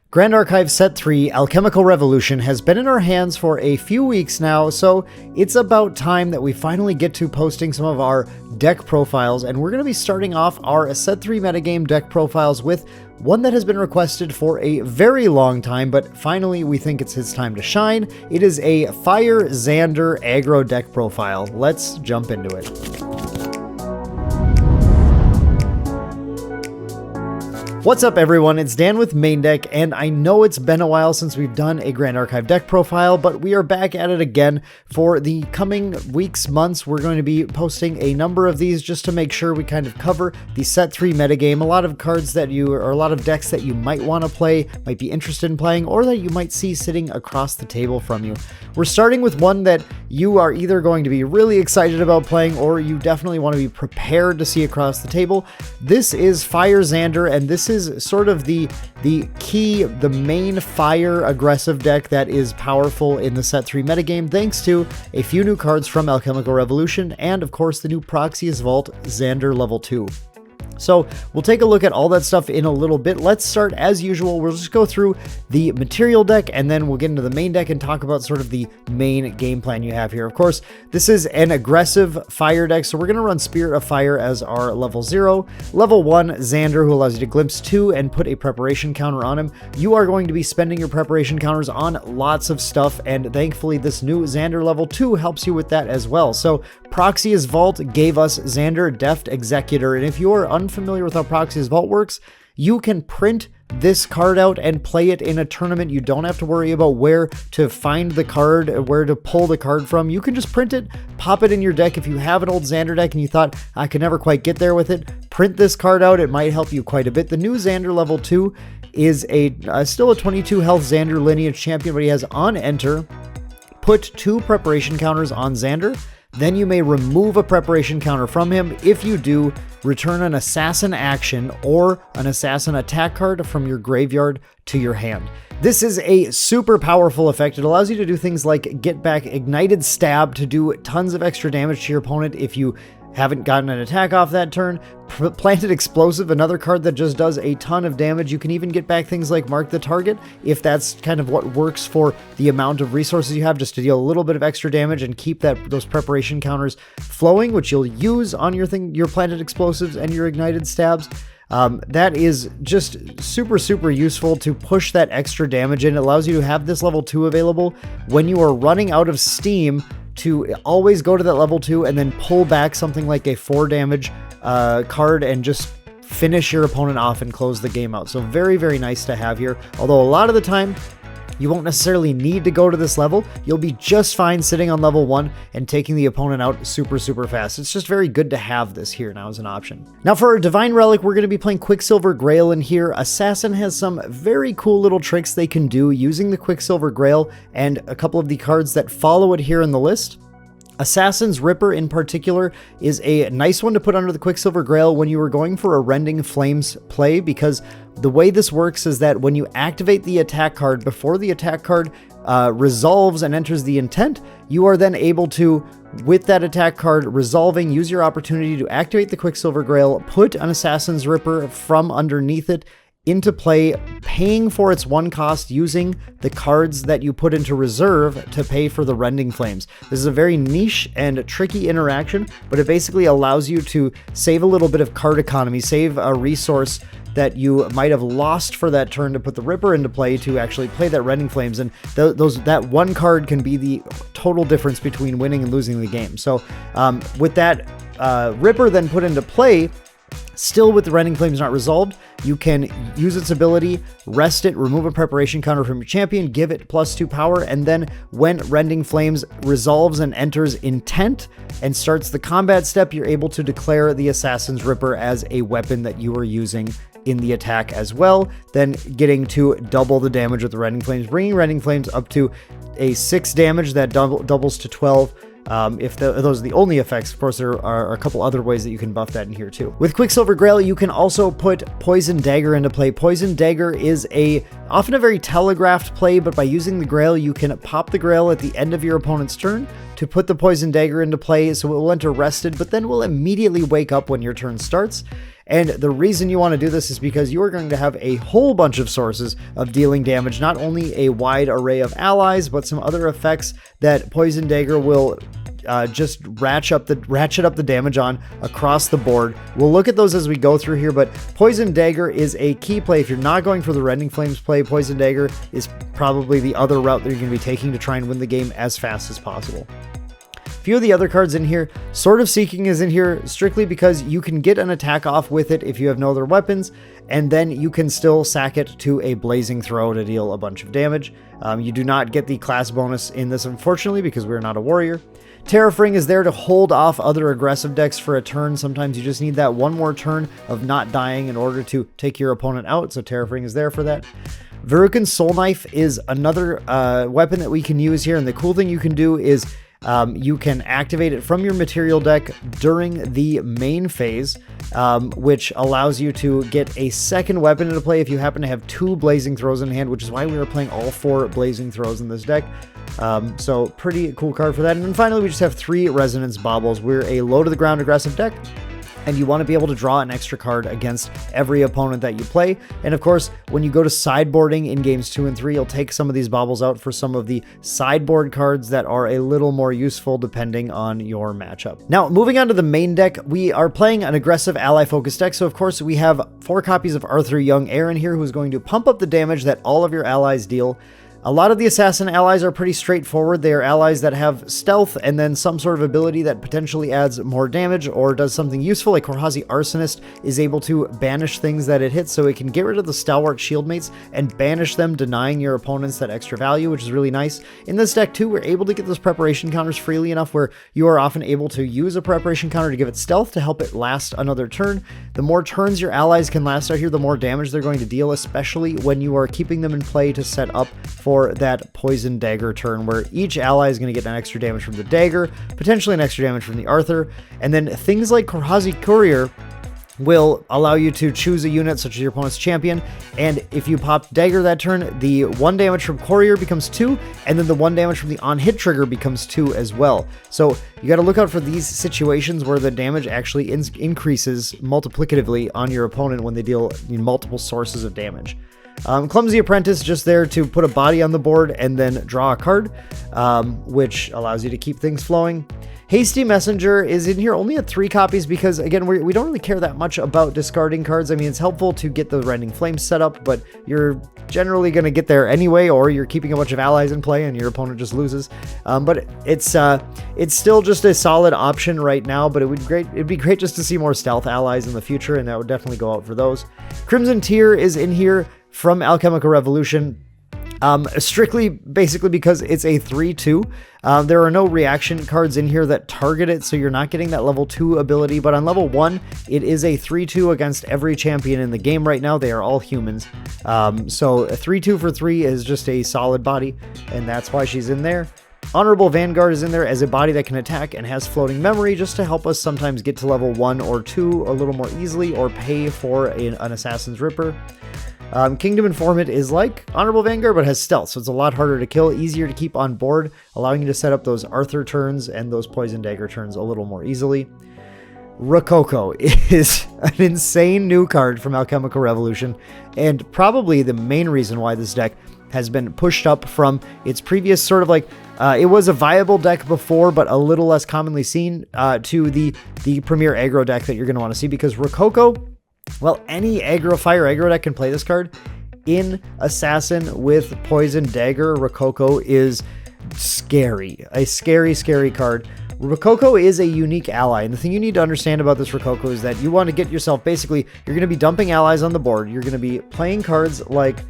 Grand Archive Set 3 Alchemical Revolution has been in our hands for a few weeks now, so it's about time that we finally get to posting some of our deck profiles, and we're going to be starting off our Set 3 metagame deck profiles with one that has been requested for a very long time, but finally we think it's his time to shine. It is a Fire Zander aggro deck profile. Let's jump into it. What's up everyone, it's Dan with Main Deck, and I know it's been a while since we've done a Grand Archive deck profile, but we are back at it again for the coming weeks, months. We're going to be posting a number of these just to make sure we kind of cover the Set 3 metagame, a lot of cards that you, or a lot of decks that you might want to play, might be interested in playing, or that you might see sitting across the table from you. We're starting with one that you are either going to be really excited about playing, or you definitely want to be prepared to see across the table. This is Fire Zander, and this is sort of the main fire aggressive deck that is powerful in the Set 3 metagame, thanks to a few new cards from Alchemical Revolution, and of course the new Proxy's Vault Zander level 2. So we'll take a look at all that stuff in a little bit. Let's start as usual. We'll just go through the material deck, and then we'll get into the main deck and talk about sort of the main game plan you have here. Of course, this is an aggressive fire deck, so we're going to run Spirit of Fire as our level 0. Level 1, Zander, who allows you to glimpse 2 and put a preparation counter on him. You are going to be spending your preparation counters on lots of stuff, and thankfully this new Zander level 2 helps you with that as well. So Proxy's Vault gave us Zander Deft Executor, and if you're unfamiliar with how Proxy's Vault works, you can print this card out and play it in a tournament. You don't have to worry about where to find the card, where to pull the card from. You can just print it, pop it in your deck. If you have an old Zander deck and you thought, I could never quite get there with it, print this card out. It might help you quite a bit. The new Zander level 2 is still a 22 health Zander lineage champion, but he has on enter, put 2 preparation counters on Zander. Then you may remove a preparation counter from him. If you do, return an assassin action or an assassin attack card from your graveyard to your hand. This is a super powerful effect. It allows you to do things like get back Ignited Stab to do tons of extra damage to your opponent if you haven't gotten an attack off that turn. Planted Explosive, another card that just does a ton of damage. You can even get back things like Mark the Target if that's kind of what works for the amount of resources you have, just to deal a little bit of extra damage and keep those preparation counters flowing, which you'll use on your Planted Explosives and your Ignited Stabs. That is just super useful to push that extra damage in. It allows you to have this level 2 available when you are running out of steam, to always go to that level 2 and then pull back something like a 4 damage card and just finish your opponent off and close the game out. So very nice to have here. Although a lot of the time, you won't necessarily need to go to this level. You'll be just fine sitting on level 1 and taking the opponent out super fast. It's just very good to have this here now as an option. Now for our Divine Relic, we're going to be playing Quicksilver Grail in here. Assassin has some very cool little tricks they can do using the Quicksilver Grail and a couple of the cards that follow it here in the list. Assassin's Ripper in particular is a nice one to put under the Quicksilver Grail when you are going for a Rending Flames play, because the way this works is that when you activate the attack card, before the attack card resolves and enters the intent, you are then able to, with that attack card resolving, use your opportunity to activate the Quicksilver Grail, put an Assassin's Ripper from underneath it into play, paying for its 1 cost using the cards that you put into reserve to pay for the Rending Flames. This is a very niche and tricky interaction, but it basically allows you to save a little bit of card economy, save a resource that you might have lost for that turn to put the Ripper into play to actually play that Rending Flames, and that 1 card can be the total difference between winning and losing the game. So with that Ripper then put into play, still with the Rending Flames not resolved, you can use its ability, rest it, remove a preparation counter from your champion, give it +2 power, and then when Rending Flames resolves and enters intent and starts the combat step, you're able to declare the Assassin's Ripper as a weapon that you are using in the attack as well, then getting to double the damage with the Rending Flames, bringing Rending Flames up to a 6 damage that doubles to 12. If those are the only effects. Of course, there are a couple other ways that you can buff that in here too. With Quicksilver Grail, you can also put Poison Dagger into play. Poison Dagger is often a very telegraphed play, but by using the Grail, you can pop the Grail at the end of your opponent's turn to put the Poison Dagger into play, so it will enter rested, but then will immediately wake up when your turn starts. And the reason you want to do this is because you are going to have a whole bunch of sources of dealing damage, not only a wide array of allies, but some other effects that Poison Dagger will just ratchet up the damage on across the board. We'll look at those as we go through here, but Poison Dagger is a key play. If you're not going for the Rending Flames play, Poison Dagger is probably the other route that you're going to be taking to try and win the game as fast as possible. A few of the other cards in here, Sword of Seeking is in here strictly because you can get an attack off with it if you have no other weapons, and then you can still sack it to a Blazing Throw to deal a bunch of damage. You do not get the class bonus in this, unfortunately, because we're not a warrior. Terrafring is there to hold off other aggressive decks for a turn. Sometimes you just need that one more turn of not dying in order to take your opponent out, so Terrafring is there for that. Verucan Soul Knife is another weapon that we can use here, and the cool thing you can do is you can activate it from your material deck during the main phase, which allows you to get a second weapon into play if you happen to have 2 Blazing Throws in hand, which is why we were playing all 4 Blazing Throws in this deck. So pretty cool card for that. And then finally, we just have 3 Resonance Baubles. We're a low to the ground aggressive deck, and you want to be able to draw an extra card against every opponent that you play. And of course, when you go to sideboarding in games 2 and 3, you'll take some of these baubles out for some of the sideboard cards that are a little more useful depending on your matchup. Now, moving on to the main deck, we are playing an aggressive ally-focused deck. So of course, we have 4 copies of Arthur Young Aaron here, who's going to pump up the damage that all of your allies deal. A lot of the assassin allies are pretty straightforward. They are allies that have stealth and then some sort of ability that potentially adds more damage or does something useful. Like Korhazi Arsonist is able to banish things that it hits, so it can get rid of the Stalwart Shieldmates and banish them, denying your opponents that extra value, which is really nice. In this deck too, we're able to get those preparation counters freely enough where you are often able to use a preparation counter to give it stealth to help it last another turn. The more turns your allies can last out here, the more damage they're going to deal, especially when you are keeping them in play to set up for that Poison Dagger turn, where each ally is going to get an extra damage from the dagger, potentially an extra damage from the Arthur, and then things like Korhazi Courier will allow you to choose a unit such as your opponent's champion, and if you pop dagger that turn, the 1 damage from Courier becomes 2, and then the 1 damage from the on-hit trigger becomes 2 as well. So you got to look out for these situations where the damage actually increases multiplicatively on your opponent when they deal multiple sources of damage. Clumsy Apprentice, just there to put a body on the board and then draw a card, which allows you to keep things flowing. Hasty Messenger is in here only at 3 copies because, again, we don't really care that much about discarding cards. I mean, it's helpful to get the Rending Flames set up, but you're generally going to get there anyway, or you're keeping a bunch of allies in play and your opponent just loses. But it's still just a solid option right now, but it'd be great just to see more stealth allies in the future, and that would definitely go out for those. Crimson Tear is in here from Alchemical Revolution, strictly basically because it's a 3/2. There are no reaction cards in here that target it, so you're not getting that level 2 ability, but on level 1, it is a 3/2 against every champion in the game right now. They are all humans. So a 3/2 for 3 is just a solid body, and that's why she's in there. Honorable Vanguard is in there as a body that can attack and has floating memory, just to help us sometimes get to level 1 or 2 a little more easily, or pay for an Assassin's Ripper. Kingdom Informant is like Honorable Vanguard, but has stealth, so it's a lot harder to kill, easier to keep on board, allowing you to set up those Arthur turns and those Poison Dagger turns a little more easily. Rococo is an insane new card from Alchemical Revolution, and probably the main reason why this deck has been pushed up from its previous sort of like, it was a viable deck before, but a little less commonly seen, to the premier aggro deck that you're going to want to see, because Rococo, well, any fire aggro deck can play this card. In Assassin with Poison Dagger, Rococo is scary. A scary, scary card. Rococo is a unique ally, and the thing you need to understand about this Rococo is that you want to get yourself, basically, you're going to be dumping allies on the board. You're going to be playing cards like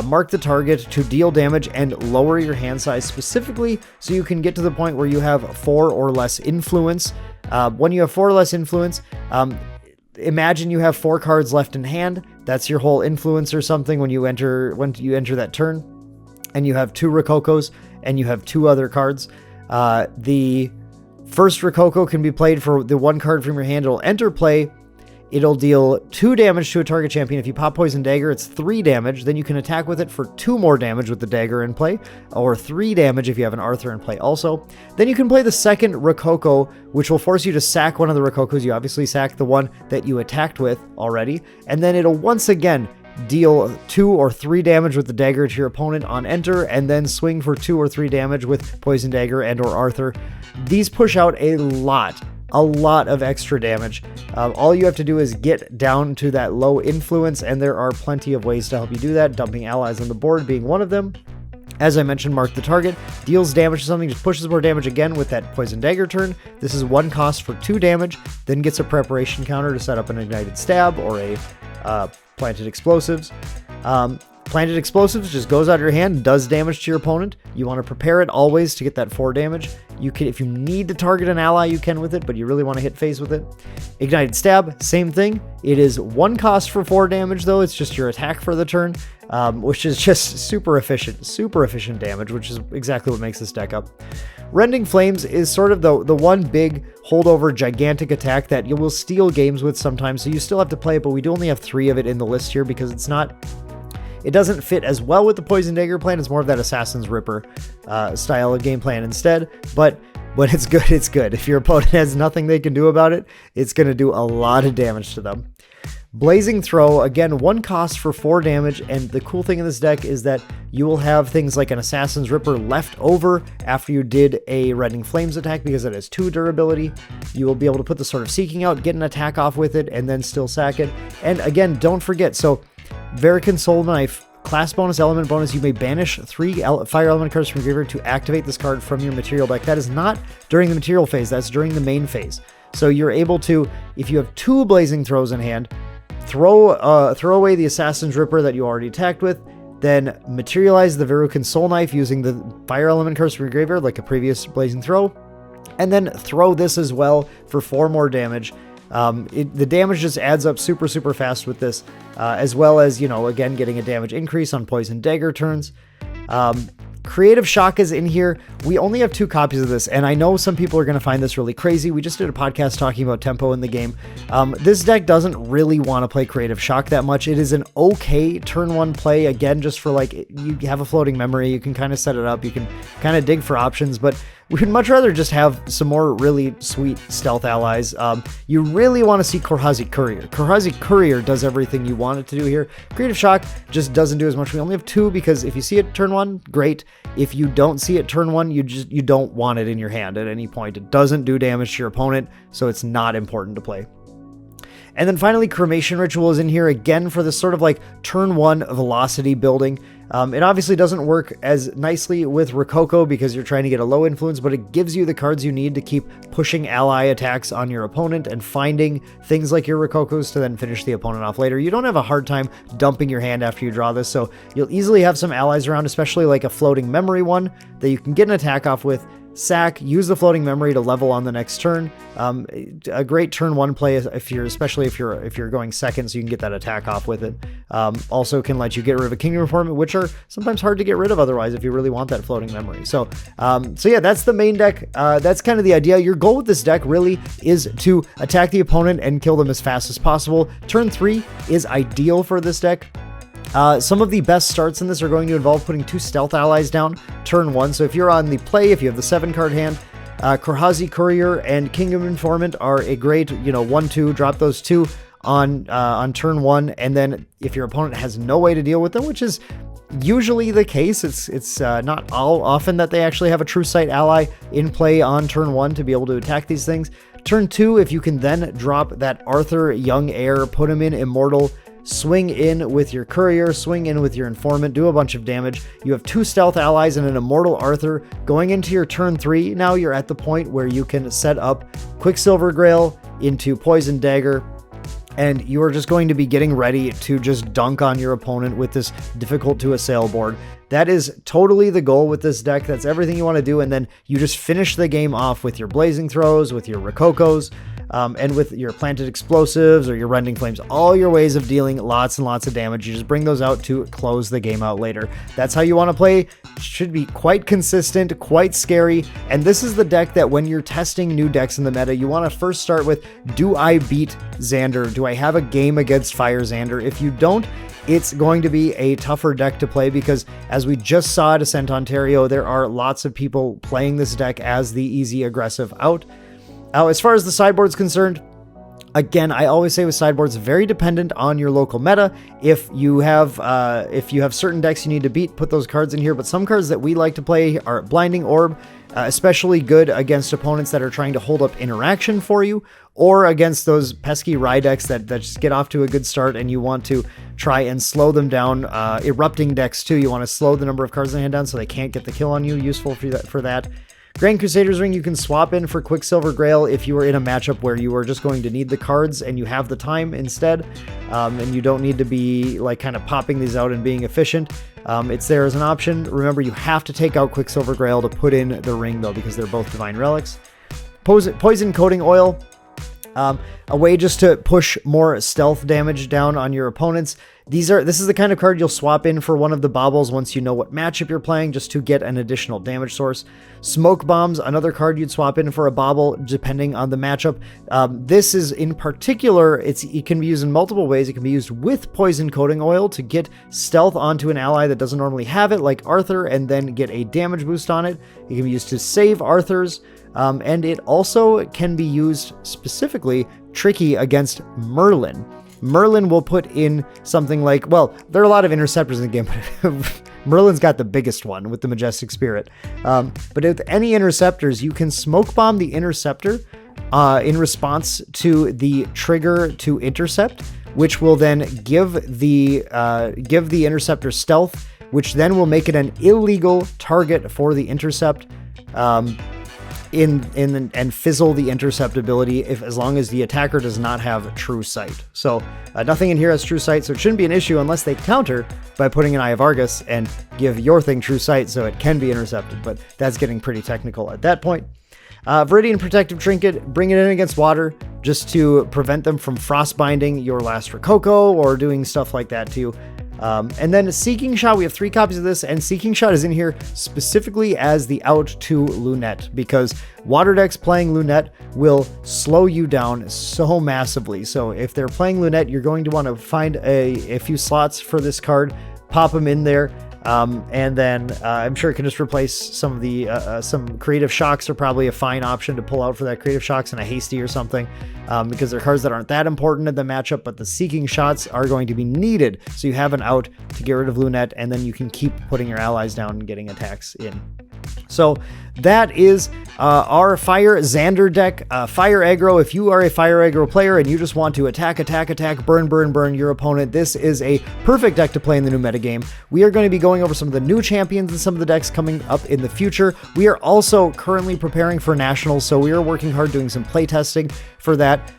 Mark the Target to deal damage and lower your hand size specifically so you can get to the point where you have 4 or less influence. When you have 4 or less influence, imagine you have 4 cards left in hand. That's your whole influence or something when you enter that turn, and you have 2 Rococos and you have 2 other cards. The first Rococo can be played for the 1 card from your hand. It'll enter play. It'll deal 2 damage to a target champion. If you pop Poison Dagger, it's 3 damage. Then you can attack with it for 2 more damage with the dagger in play, or 3 damage if you have an Arthur in play also. Then you can play the second Rococo, which will force you to sack one of the Rococos. You obviously sack the one that you attacked with already, and then it'll once again deal 2 or 3 damage with the dagger to your opponent on enter, and then swing for 2 or 3 damage with Poison Dagger and or Arthur. These push out a lot of extra damage. All you have to do is get down to that low influence, and there are plenty of ways to help you do that, dumping allies on the board being one of them. As I mentioned, mark the target, deals damage to something, just pushes more damage again with that Poison Dagger turn. This is 1 cost for 2 damage, then gets a preparation counter to set up an Ignited Stab or a Planted Explosives. Planted Explosives just goes out of your hand and does damage to your opponent. You want to prepare it always to get that 4 damage. You can, if you need to target an ally, you can with it, but you really want to hit face with it. Ignited Stab, same thing. It is 1 cost for 4 damage though. It's just your attack for the turn, which is just super efficient damage, which is exactly what makes this deck up. Rending Flames is sort of the one big holdover gigantic attack that you will steal games with sometimes, so you still have to play it, but we do only have 3 of it in the list here because it doesn't fit as well with the Poison Dagger plan. It's more of that Assassin's Ripper style of game plan instead. But when it's good, it's good. If your opponent has nothing they can do about it, it's going to do a lot of damage to them. Blazing Throw, again, 1 cost for 4 damage, and the cool thing in this deck is that you will have things like an Assassin's Ripper left over after you did a Rending Flames attack because it has 2 durability. You will be able to put the Sword of Seeking out, get an attack off with it, and then still sack it. And again, don't forget, so Verican Soul Knife, class bonus, element bonus, you may banish 3 fire element cards from your graveyard to activate this card from your material deck. That is not during the material phase, that's during the main phase. So you're able to, if you have 2 Blazing Throws in hand, throw away the Assassin's Ripper that you already attacked with, then materialize the Verucan Soul Knife using the fire element curse from your graveyard like a previous Blazing Throw, and then throw this as well for 4 more damage. The damage just adds up super fast with this, as well as, you know, again, getting a damage increase on Poison Dagger turns. Creative Shock is in here. We only have 2 copies of this, and I know some people are going to find this really crazy. We just did a podcast talking about tempo in the game. This deck doesn't really want to play Creative Shock that much. It is an okay turn 1 play, again, just for like, you have a floating memory, you can kind of set it up, you can kind of dig for options, but we'd much rather just have some more really sweet stealth allies. You really want to see Korhazi Courier. Korhazi Courier does everything you want it to do here. Creative Shock just doesn't do as much. We only have 2 because if you see it turn 1, great. If you don't see it turn 1, you don't want it in your hand at any point. It doesn't do damage to your opponent, so it's not important to play. And then finally, Cremation Ritual is in here again for this sort of like turn 1 velocity building. It obviously doesn't work as nicely with Rococo because you're trying to get a low influence, but it gives you the cards you need to keep pushing ally attacks on your opponent and finding things like your Rococos to then finish the opponent off later. You don't have a hard time dumping your hand after you draw this, so you'll easily have some allies around, especially like a floating memory one that you can get an attack off with, sack, use the floating memory to level on the next turn. A great turn 1 play especially if you're going second, so you can get that attack off with it. Also can let you get rid of a Kingdom Reform, which are sometimes hard to get rid of otherwise if you really want that floating memory. So yeah, that's the main deck. That's kind of the idea. Your goal with this deck really is to attack the opponent and kill them as fast as possible. Turn 3 is ideal for this deck. Some of the best starts in this are going to involve putting 2 stealth allies down turn 1. So if you're on the play, if you have the 7-card hand, Korhazi Courier and Kingdom Informant are a great, 1-2, drop those 2 on turn 1, and then if your opponent has no way to deal with them, which is usually the case, it's not all often that they actually have a True Sight ally in play on turn 1 to be able to attack these things. Turn 2, if you can then drop that Arthur Young Heir, put him in Immortal, swing in with your Courier, swing in with your Informant, do a bunch of damage. You have 2 stealth allies and an Immortal Arthur. Going into your turn 3, now you're at the point where you can set up Quicksilver Grail into Poison Dagger, and you are just going to be getting ready to just dunk on your opponent with this difficult to assail board. That is totally the goal with this deck. That's everything you want to do, and then you just finish the game off with your Blazing Throws, with your Rococos. And with your planted explosives or your rending flames, all your ways of dealing lots and lots of damage, you just bring those out to close the game out later. That's how you want to play. Should be quite consistent, quite scary. And this is the deck that when you're testing new decks in the meta, you want to first start with, do I beat Zander? Do I have a game against Fire Zander? If you don't, it's going to be a tougher deck to play because, as we just saw at Ascent Ontario, there are lots of people playing this deck as the easy aggressive out. As far as the sideboard's concerned, again, I always say with sideboards, very dependent on your local meta. If you have certain decks you need to beat, put those cards in here. But some cards that we like to play are Blinding Orb, especially good against opponents that are trying to hold up interaction for you, or against those pesky Rye decks that just get off to a good start and you want to try and slow them down. Erupting decks too, you want to slow the number of cards in the hand down so they can't get the kill on you. Useful for that. Grand Crusader's Ring you can swap in for Quicksilver Grail if you are in a matchup where you are just going to need the cards and you have the time instead, and you don't need to be like kind of popping these out and being efficient. It's there as an option. Remember, you have to take out Quicksilver Grail to put in the ring though, because they're both divine relics. Poison Coating Oil, a way just to push more stealth damage down on your opponents. This is the kind of card you'll swap in for one of the baubles once you know what matchup you're playing, just to get an additional damage source. Smoke Bombs, another card you'd swap in for a bauble depending on the matchup. This is in particular, it can be used in multiple ways. It can be used with Poison Coating Oil to get stealth onto an ally that doesn't normally have it, like Arthur, and then get a damage boost on it. It can be used to save Arthurs. And it also can be used specifically tricky against Merlin. Merlin will put in something like, well, there are a lot of interceptors in the game, but Merlin's got the biggest one with the Majestic Spirit. But with any interceptors, you can Smoke Bomb the interceptor in response to the trigger to intercept, which will then give the interceptor stealth, which then will make it an illegal target for the intercept. And fizzle the intercept ability as long as the attacker does not have true sight. So nothing in here has true sight, so it shouldn't be an issue unless they counter by putting an Eye of Argus and give your thing true sight so it can be intercepted, but that's getting pretty technical at that point. Viridian Protective Trinket, bring it in against water just to prevent them from frostbinding your last Rococo or doing stuff like that too. And then Seeking Shot, we have 3 copies of this, and Seeking Shot is in here specifically as the out to Lunette, because water decks playing Lunette will slow you down so massively. So if they're playing Lunette, you're going to want to find a few slots for this card, pop them in there, and then I'm sure it can just replace some of the some Creative Shocks are probably a fine option to pull out for that Creative Shocks and a Hasty or something, because they're cards that aren't that important in the matchup, but the Seeking Shots are going to be needed, so you have an out to get rid of Lunette, and then you can keep putting your allies down and getting attacks in. So that is our Fire Zander deck. Fire Aggro, if you are a Fire Aggro player and you just want to attack, burn your opponent, this is a perfect deck to play in the new metagame. We are going to be going over some of the new champions and some of the decks coming up in the future. We are also currently preparing for Nationals, so we are working hard doing some play testing for that.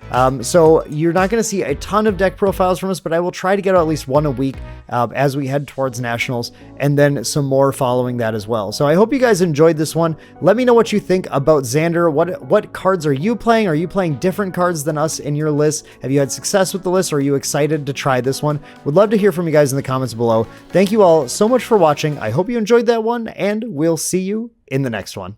So you're not going to see a ton of deck profiles from us, but I will try to get out at least one a week as we head towards Nationals, and then some more following that as well. So I hope you guys enjoyed this one. Let me know what you think about Zander. What cards are you playing? Are you playing different cards than us in your list? Have you had success with the list, or are you excited to try this one? Would love to hear from you guys in the comments below. Thank you all so much for watching. I hope you enjoyed that one, and we'll see you in the next one.